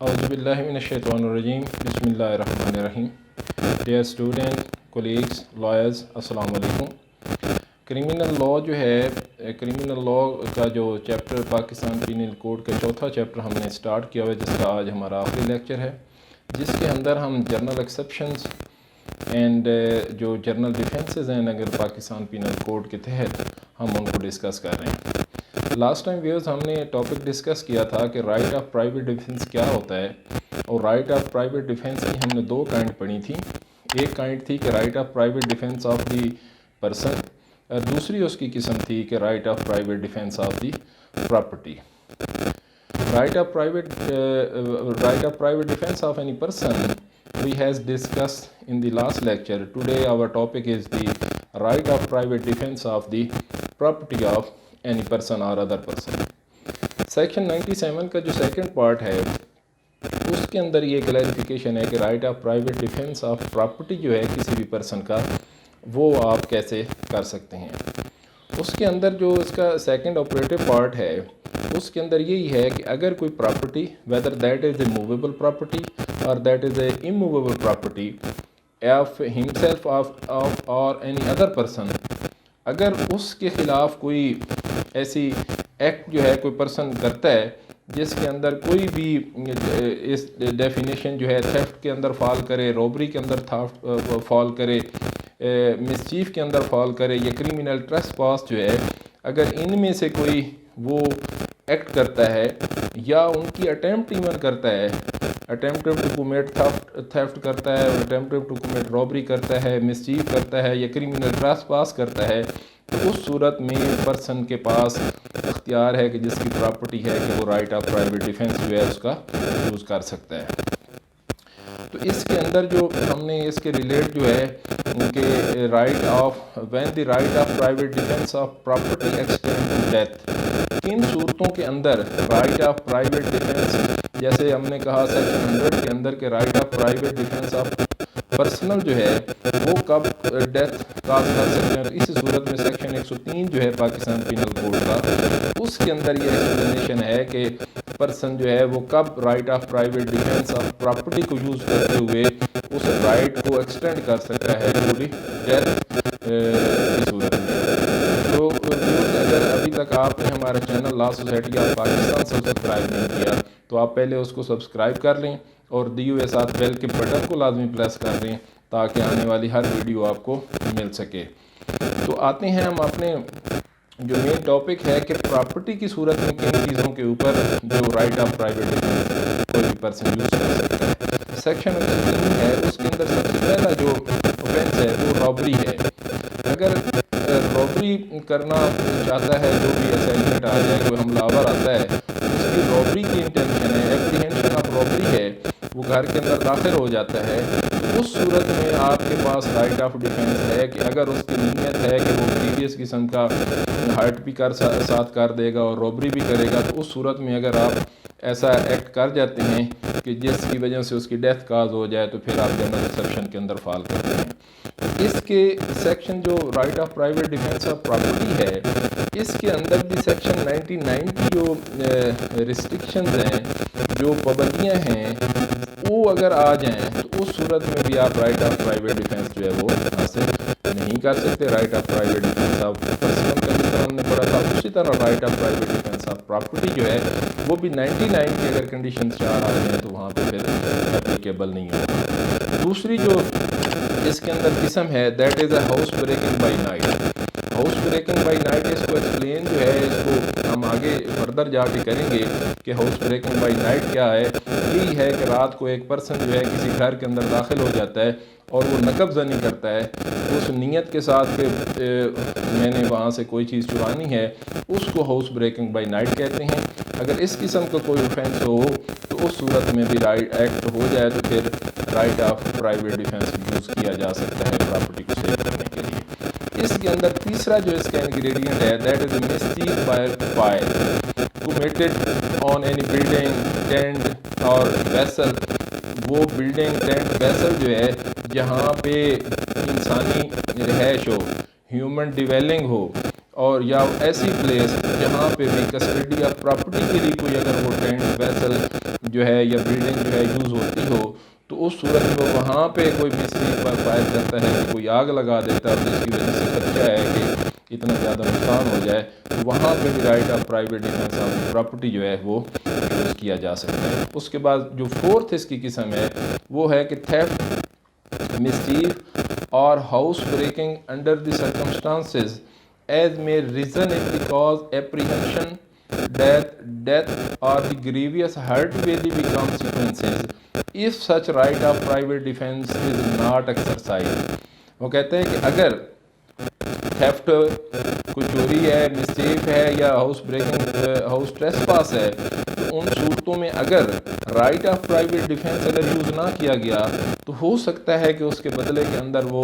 اعوذ باللہ من الشیطان الرجیم بسم اللہ الرحمن الرحیم. ڈیئر اسٹوڈنٹ، کولیگس، لائرز، السلام علیکم. کرمنل لاء جو ہے، کرمنل لاء کا جو چیپٹر پاکستان پینل کوڈ کا چوتھا چیپٹر ہم نے سٹارٹ کیا ہوا ہے، جس کا آج ہمارا آخری لیکچر ہے، جس کے اندر ہم جرنل ایکسیپشنز اینڈ جو جرنل ڈیفینسز ہیں اگر پاکستان پینل کوڈ کے تحت ہم ان کو ڈسکس کر رہے ہیں. لاسٹ ٹائم ویورز ہم نے ٹاپک ڈسکس کیا تھا کہ رائٹ آف پرائیویٹ ڈیفینس کیا ہوتا ہے، اور رائٹ آف پرائیویٹ ڈیفینس کی ہم نے دو کائنڈ پڑھی تھی. ایک کائنڈ تھی کہ right of private defence of the person, اور دوسری اس کی قسم تھی کہ right of private defence of the property. Right of private defence of any person we has discussed in the last lecture. Today our topic is the right of private defense of the property of any person or other person. Section 97 کا جو second part ہے اس کے اندر یہ clarification ہے کہ right of private defence of property جو ہے کسی بھی پرسن کا، وہ آپ کیسے کر سکتے ہیں. اس کے اندر جو اس کا سیکنڈ آپریٹو پارٹ ہے اس کے اندر یہی ہے کہ اگر کوئی property whether that is a movable property or that is a immovable property of himself or any other person، اگر اس کے خلاف کوئی ایسی ایکٹ جو ہے کوئی پرسن کرتا ہے جس کے اندر کوئی بھی اس ڈیفینیشن جو ہے تھیفٹ کے اندر فال کرے، روبری کے اندر فال کرے، مسچیف کے اندر فال کرے، یا کریمنل ٹریسپاس جو ہے، اگر ان میں سے کوئی وہ ایکٹ کرتا ہے یا ان کی اٹیمپٹ ایون کرتا ہے، اٹیمپٹ ٹو کمٹ تھیفٹ کرتا ہے، اٹیمپٹ ٹو کمٹ روبری کرتا ہے، مسچیف کرتا ہے، یا کریمنل ٹریسپاس کرتا ہے، تو اس صورت میں پرسن کے پاس اختیار ہے کہ جس کی پراپرٹی ہے کہ وہ رائٹ آف پرائیویٹ ڈیفینس جو ہے اس کا یوز کر سکتا ہے. تو اس کے اندر جو ہم نے اس کے ریلیٹ جو ہے کہ right of when the right of private defence of property extend to death, کن صورتوں کے اندر رائٹ آف پرائیویٹ ڈیفینس، جیسے ہم نے کہا سیکشن 100 کے اندر کہ right of private defence of personal جو ہے وہ کب ڈیتھ کاز کر سکتے ہیں. اسی صورت میں سیکشن 103 جو ہے پاکستان پینل کوڈ کا، اس کے اندر یہ ایکسپلینیشن ہے کہ پرسن جو ہے وہ کب right of private defence of property کو یوز کرتے ہوئے اس رائٹ کو ایکسٹینڈ کر سکتا ہے پوری ڈیتھ کی صورت میں. تو اگر ابھی تک آپ نے ہمارا channel law society of Pakistan subscribe نہیں کیا تو آپ پہلے اس کو سبسکرائب کر لیں اور دیے ہوئے ساتھ بیل کے بٹن کو لازمی پریس کر دیں تاکہ آنے والی ہر ویڈیو آپ کو مل سکے. تو آتے ہیں ہم اپنے جو مین ٹاپک ہے کہ پراپرٹی کی صورت میں کن چیزوں کے اوپر جو رائٹ آف پرائیویٹ ڈیفینس کوئی بھی پرسن یوز کر سکتا ہے. سیکشن 1 ہے، اس کے اندر سب سے پہلا جو اوفینس ہے وہ رابری ہے. اگر رابری کرنا چاہتا ہے، جو بھی اسائنمنٹ آ جائے، کوئی حملہ آور آتا ہے، اس کی رابری کی انٹینشن ہے، اپریہینشن آف رابری ہے، وہ گھر کے اندر داخل ہو جاتا ہے، اس صورت میں آپ کے پاس رائٹ آف ڈیفینس ہے کہ اگر اس کی نیت ہے کہ وہ پریویس قسم کا ہرٹ بھی ساتھ کر دے گا اور رابری بھی کرے گا، تو اس صورت میں اگر آپ ایسا ایکٹ کر جاتے ہیں کہ جس کی وجہ سے اس کی ڈیتھ کاز ہو جائے، تو پھر آپ جنرل ایکسیپشن کے اندر فال کرتے ہیں. اس کے سیکشن جو right of private defence of property ہے، اس کے اندر بھی سیکشن 99 کی جو ریسٹرکشنز ہیں، جو پابندیاں ہیں، وہ اگر آ جائیں تو اس صورت میں بھی آپ رائٹ آف پرائیویٹ ڈیفینس جو ہے وہ حاصل نہیں کر سکتے. Right of private defence of personal کا جس طرح ہم نے پڑھا تھا، اسی طرح right of private defence of property جو ہے وہ بھی 99 کی اگر کنڈیشنز 4 آ رہے ہیں تو وہاں پہ پھر اپلیکیبل نہیں ہوگا. دوسری جو اس کے اندر قسم ہے that is a house breaking by night. House breaking by night اس کو ایکسپلین جو ہے، اس کو ہم آگے فردر جا کے کریں گے کہ ہاؤس بریکنگ بائی نائٹ کیا ہے. یہی ہے کہ رات کو ایک پرسن جو ہے کسی گھر کے اندر داخل ہو جاتا ہے اور وہ نقب زنی کرتا ہے اس نیت کے ساتھ کہ میں نے وہاں سے کوئی چیز چرانی ہے، اس کو ہاؤس بریکنگ بائی نائٹ کہتے ہیں. اگر اس قسم کا کوئی اوفینس ہو تو اس صورت میں بھی رائٹ ایکٹ ہو جائے تو پھر right of private defence use کیا جا سکتا ہے پراپرٹی کو سیو کرنے کے لیے. اس کے اندر تیسرا جو اس کا انگریڈینٹ ہے that is a mischief by fire committed on any building, tent اور ویسل. وہ بلڈنگ، ٹینٹ، ویسل جو ہے جہاں پہ انسانی رہائش ہو، ہیومن ڈیویلنگ ہو، اور یا ایسی پلیس جہاں پہ بھی کسٹڈی آف پراپرٹی کے لیے کوئی اگر وہ ٹینٹ، ویسل جو ہے یا بلڈنگ جو ہے یوز ہوتی ہو، تو اس صورت میں وہ وہاں پہ کوئی مسٹیک پر فائر کرتا ہے کہ کوئی آگ لگا دیتا ہے اور جس کی وجہ سے خدشہ ہے کہ اتنا زیادہ نقصان ہو جائے، تو وہاں پہ بھی right of private defence of property جو ہے وہ یوز کیا جا سکتا ہے۔ اس کے بعد جو فورتھ اس کی قسم ہے وہ ہے کہ تھیفٹ، مسچیف اور house breaking under the circumstances as may reason it because apprehension, death or the grievous hurt will be consequences if such right of private defense is not exercised۔ وہ کہتے ہیں کہ اگر تھیفٹ کوئی چوری ہے، mischief ہے یا ہاؤس بریکنگ ہاؤس ٹریسپاس ہے، تو ان صورتوں میں اگر رائٹ آف پرائیویٹ ڈیفینس اگر یوز نہ کیا گیا تو ہو سکتا ہے کہ اس کے بدلے کے اندر وہ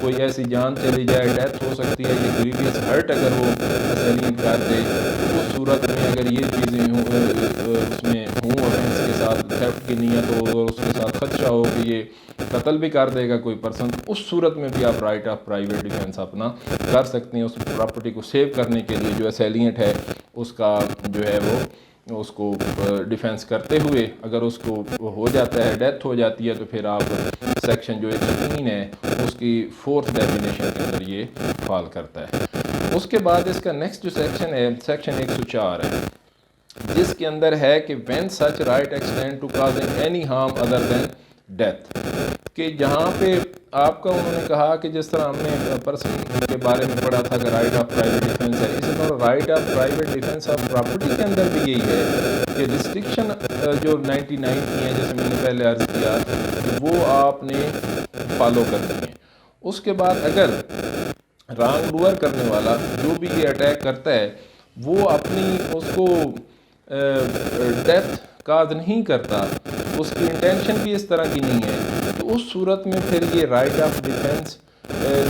کوئی ایسی جان چلی جائے، ڈیتھ ہو سکتی ہے، یا گریویس ہرٹ اگر وہ اسیلینٹ کر دے، تو اس صورت میں اگر یہ چیزیں اس میں ہوں اوفینس کے ساتھ، تھیفٹ کی نیت ہو اور اس کے ساتھ خدشہ ہو کہ یہ قتل بھی کر دے گا کوئی پرسن، تو اس صورت میں بھی آپ رائٹ آف پرائیویٹ ڈیفینس اپنا کر سکتے ہیں۔ اس پراپرٹی کو سیو کرنے کے لیے جو اسیلینٹ ہے اس کا جو ہے وہ اس کو ڈیفینس کرتے ہوئے اگر اس کو ہو جاتا ہے، ڈیتھ ہو جاتی ہے، تو پھر آپ سیکشن جو 103 ہے اس کی فورتھ ڈیفینیشن کے اندر یہ فال کرتا ہے۔ اس کے بعد اس کا نیکسٹ جو سیکشن ہے، سیکشن 104 ہے، جس کے اندر ہے کہ when such right extend to causing any harm other than death، کہ جہاں پہ آپ کا انہوں نے کہا کہ جس طرح ہم نے پرسن کے بارے میں پڑھا تھا کہ رائٹ آف پرائیویٹ ڈیفینس ہے، اسی طرح right of private defence of property کے اندر بھی یہی ہے کہ ریسٹرکشن جو 99 کی ہیں، جیسے میں نے پہلے عرض کیا، کہ وہ آپ نے فالو کرنی ہے۔ اس کے بعد اگر رانگ ڈوئر کرنے والا جو بھی یہ اٹیک کرتا ہے وہ اپنی اس کو ڈیتھ کاز نہیں کرتا، اس کی انٹینشن بھی اس طرح کی نہیں ہے، تو اس صورت میں پھر یہ رائٹ آف ڈیفینس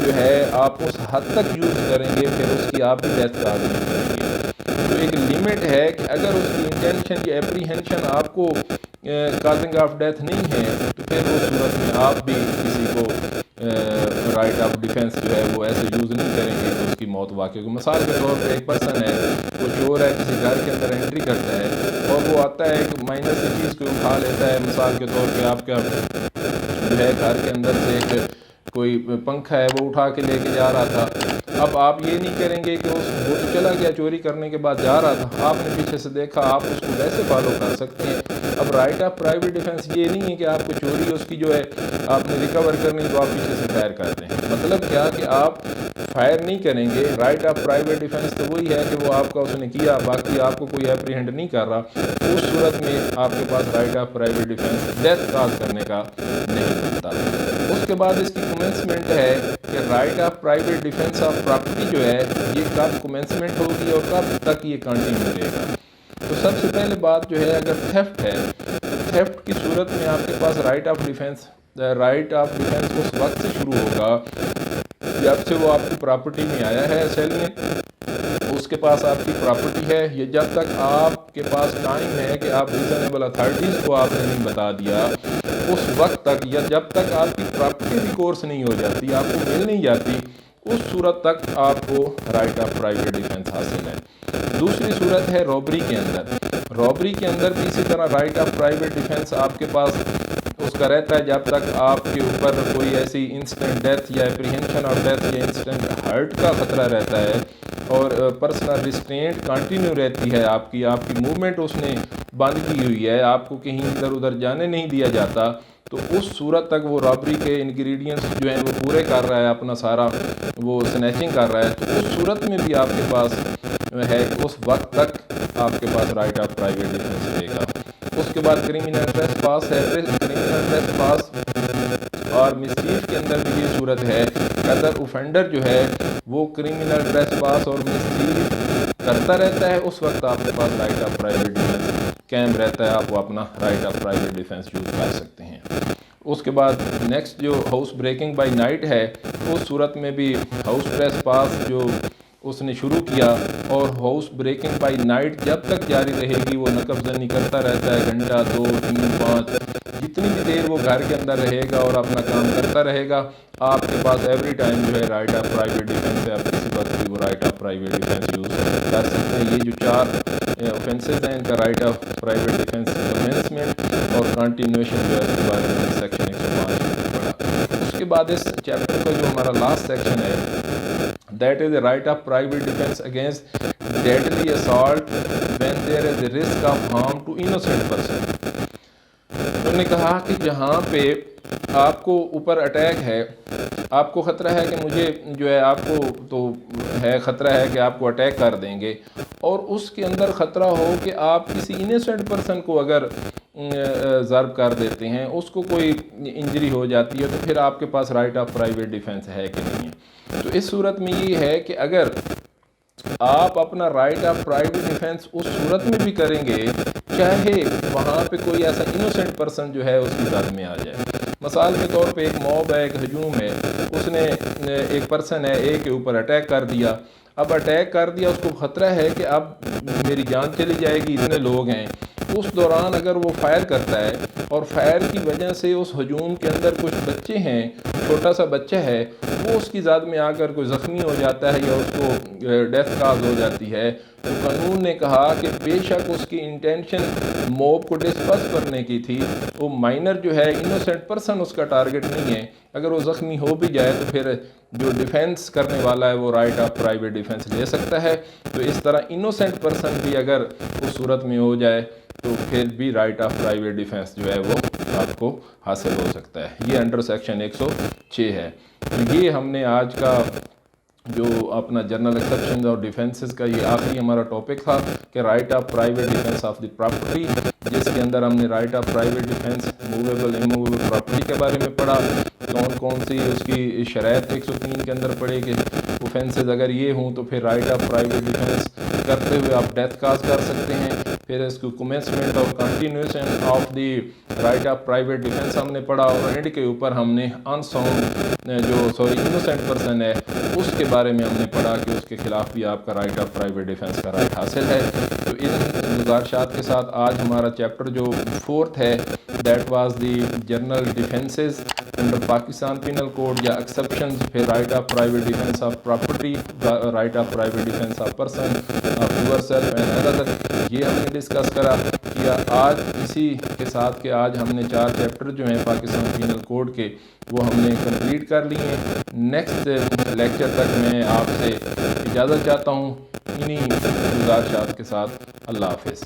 جو ہے آپ اس حد تک یوز کریں گے، پھر اس کی آپ بھی ڈیتھ کاز نہیں کریں گے۔ تو ایک لیمٹ ہے کہ اگر اس کی انٹینشن یا اپریہنشن آپ کو کازنگ آف ڈیتھ نہیں ہے، تو پھر اس صورت میں آپ بھی کسی کو رائٹ آف ڈیفینس جو ہے وہ ایسے یوز نہیں کریں گے کہ اس کی موت واقع کو۔ مثال کے طور پہ ایک پرسن ہے، وہ چور ہے، کسی گھر کے اندر انٹری کرتا ہے اور وہ آتا ہے ایک مائنر سی چیز کو اٹھا لیتا ہے، مثال کے طور پہ آپ کا جو ہے گھر کے اندر سے ایک کوئی پنکھا ہے وہ اٹھا کے لے کے جا رہا تھا۔ اب آپ یہ نہیں کریں گے کہ وہ تو چلا گیا چوری کرنے کے بعد جا رہا تھا، آپ نے پیچھے سے دیکھا، آپ اس کو ویسے فالو کر سکتے ہیں۔ اب رائٹ آف پرائیویٹ ڈیفینس یہ نہیں ہے کہ آپ کو چوری اس کی جو ہے آپ نے ریکور کرنی تو آپ پیچھے سے فائر کرتے ہیں، مطلب کیا کہ آپ فائر نہیں کریں گے۔ رائٹ آف پرائیویٹ ڈیفینس تو وہی ہے کہ وہ آپ کا اس نے کیا، باقی آپ کو کوئی اپریہینڈ نہیں کر رہا، اس صورت میں آپ کے پاس right of private defence death cause کرنے کا نہیں بنتا۔ اس کے بعد اس کی کومنسمنٹ ہے کہ right of private defence of property جو ہے یہ کب کومنسمنٹ ہوگی اور کب تک یہ کنٹینیو رہے گا۔ تو سب سے پہلے بات جو ہے اگر تھیفٹ ہے، تو تھیفٹ کی صورت میں آپ کے پاس رائٹ آف ڈیفینس اس وقت سے شروع ہوگا جب سے وہ آپ کی پراپرٹی میں آیا ہے اسیلینٹ، اس کے پاس آپ کی پراپرٹی ہے، یہ جب تک آپ کے پاس ٹائم ہے کہ آپ ریزنیبل اتھارٹیز کو آپ نے نہیں بتا دیا، اس وقت تک یا جب تک آپ کی پراپرٹی ریکورس نہیں ہو جاتی، آپ کو مل نہیں جاتی، اس صورت تک آپ کو رائٹ آف پرائیویٹ ڈیفینس حاصل ہے۔ دوسری صورت ہے رابری کے اندر۔ رابری کے اندر بھی اسی طرح رائٹ آف پرائیویٹ ڈیفینس آپ کے پاس اس کا رہتا ہے جب تک آپ کے اوپر کوئی ایسی انسٹنٹ ڈیتھ یا اپریہنشن آف ڈیتھ یا انسٹنٹ ہرٹ کا خطرہ رہتا ہے اور پرسنل ریسٹرینٹ کنٹینیو رہتی ہے، آپ کی موومنٹ اس نے بند کی ہوئی ہے، آپ کو کہیں ادھر ادھر جانے نہیں دیا جاتا، تو اس صورت تک وہ رابری کے انگریڈینٹس جو ہیں وہ پورے کر رہا ہے، اپنا سارا وہ سنیچنگ کر رہا ہے، تو اس صورت میں بھی آپ کے پاس ہے کہ اس وقت تک آپ کے پاس رائٹ آف پرائیویٹ ڈیفینس رہے گا۔ اس کے بعد کرمنل ٹریس پاس ہے، کرمنل ٹریس پاس اور مسچیف کے اندر بھی یہ صورت ہے کہ اگر اوفینڈر جو ہے وہ کرمنل ٹریس پاس اور مسچیف کرتا رہتا ہے، اس وقت آپ کے پاس رائٹ آف پرائیویٹ ڈیفینس قائم رہتا ہے، آپ وہ اپنا right of private defence use کر سکتے ہیں۔ اس کے بعد نیکسٹ جو ہاؤس بریکنگ بائی نائٹ ہے، اس صورت میں بھی ہاؤس ٹریس پاس جو اس نے شروع کیا، اور ہاؤس بریکنگ بائی نائٹ جب تک جاری رہے گی، وہ نقب زنی کرتا رہتا ہے، گھنٹہ 2 3 5 جتنی بھی دیر وہ گھر کے اندر رہے گا اور اپنا کام کرتا رہے گا، آپ کے پاس ایوری ٹائم جو ہے رائٹ آف پرائیویٹ ڈیفینس ہے، آپ کسی وقت بھی وہ right of private defence use کر سکتے ہیں۔ یہ جو 4 اوفینسز ہیں، ان کا right of private defence commencement اور کنٹینیوشن جو ہے اس کے بارے میں سیکشن 105 میں پڑھا۔ اس کے بعد اس چیپٹر کا جو ہمارا لاسٹ سیکشن ہے، that is a right of private defence against deadly assault when there is a risk of harm to innocent person. انہوں نے کہا کہ جہاں پہ آپ کو اوپر اٹیک ہے، آپ کو خطرہ ہے کہ مجھے جو ہے، آپ کو تو ہے خطرہ ہے کہ آپ کو اٹیک کر دیں گے، اور اس کے اندر خطرہ ہو کہ آپ کسی انوسینٹ پرسن کو اگر ضرب کر دیتے ہیں، اس کو کوئی انجری ہو جاتی ہے، تو پھر آپ کے پاس رائٹ آف پرائیویٹ ڈیفینس ہے کہ نہیں ہے۔ تو اس صورت میں یہ ہے کہ اگر آپ اپنا رائٹ آف پرائیویٹ ڈیفینس اس صورت میں بھی کریں گے چاہے وہاں پہ کوئی ایسا انوسینٹ پرسن جو ہے اس کی زد میں آ جائے۔ مثال کے طور پہ ایک موب ہے، ایک ہجوم ہے، اس نے ایک پرسن ہے اے کے اوپر اٹیک کر دیا۔ اب اٹیک کر دیا، اس کو خطرہ ہے کہ اب میری جان چلی جائے گی، اتنے لوگ ہیں۔ اس دوران اگر وہ فائر کرتا ہے اور فائر کی وجہ سے اس ہجوم کے اندر کچھ بچے ہیں، چھوٹا سا بچہ ہے، وہ اس کی ذات میں آ کر کوئی زخمی ہو جاتا ہے یا اس کو ڈیتھ کاز ہو جاتی ہے، تو قانون نے کہا کہ بے شک اس کی انٹینشن موب کو ڈسپرس کرنے کی تھی، وہ مائنر جو ہے، انوسینٹ پرسن اس کا ٹارگٹ نہیں ہے، اگر وہ زخمی ہو بھی جائے تو پھر جو ڈیفینس کرنے والا ہے وہ رائٹ آف پرائیویٹ ڈیفینس لے سکتا ہے۔ تو اس طرح انوسینٹ پرسن بھی اگر اس صورت میں ہو جائے تو پھر بھی رائٹ آف پرائیویٹ ڈیفینس جو ہے وہ آپ کو حاصل ہو سکتا ہے۔ یہ انڈر سیکشن 106 ہے۔ تو یہ ہم نے آج کا جو اپنا جنرل ایکسیپشنز اور ڈیفینسز کا یہ آخری ہمارا ٹاپک تھا کہ right of private defence of the property, جس کے اندر ہم نے right of private defence movable immovable property کے بارے میں پڑھا، کون سی اس کی شرائط 103 کے اندر پڑھے کہ اوفینسز اگر یہ ہوں تو پھر رائٹ آف پرائیویٹ ڈیفینس کرتے ہوئے آپ ڈیتھ کاز کر سکتے ہیں۔ پھر اس کو کمنسمنٹ اور continuation of the right of private defence ہم نے پڑھا، اور اینڈ کے اوپر ہم نے انوسینٹ پرسن ہے اس کے بارے میں ہم نے پڑھا کہ اس کے خلاف بھی آپ کا رائٹ آف پرائیویٹ ڈیفینس کا رائٹ حاصل ہے۔ تو ان گزارشات کے ساتھ آج ہمارا چیپٹر جو 4 ہے، that was the general defences under Pakistan penal code یا ایکسیپشنز، پھر right of private defence of property, right of private defence of person of yourself and other, یہ ہم نے ڈسکس کیا آج اسی کے ساتھ کہ آج ہم نے 4 چیپٹر جو ہیں پاکستان پینل کوڈ کے وہ ہم نے کمپلیٹ کر لی ہیں۔ نیکسٹ لیکچر تک میں آپ سے اجازت چاہتا ہوں انہی گزارشات کے ساتھ۔ اللہ حافظ۔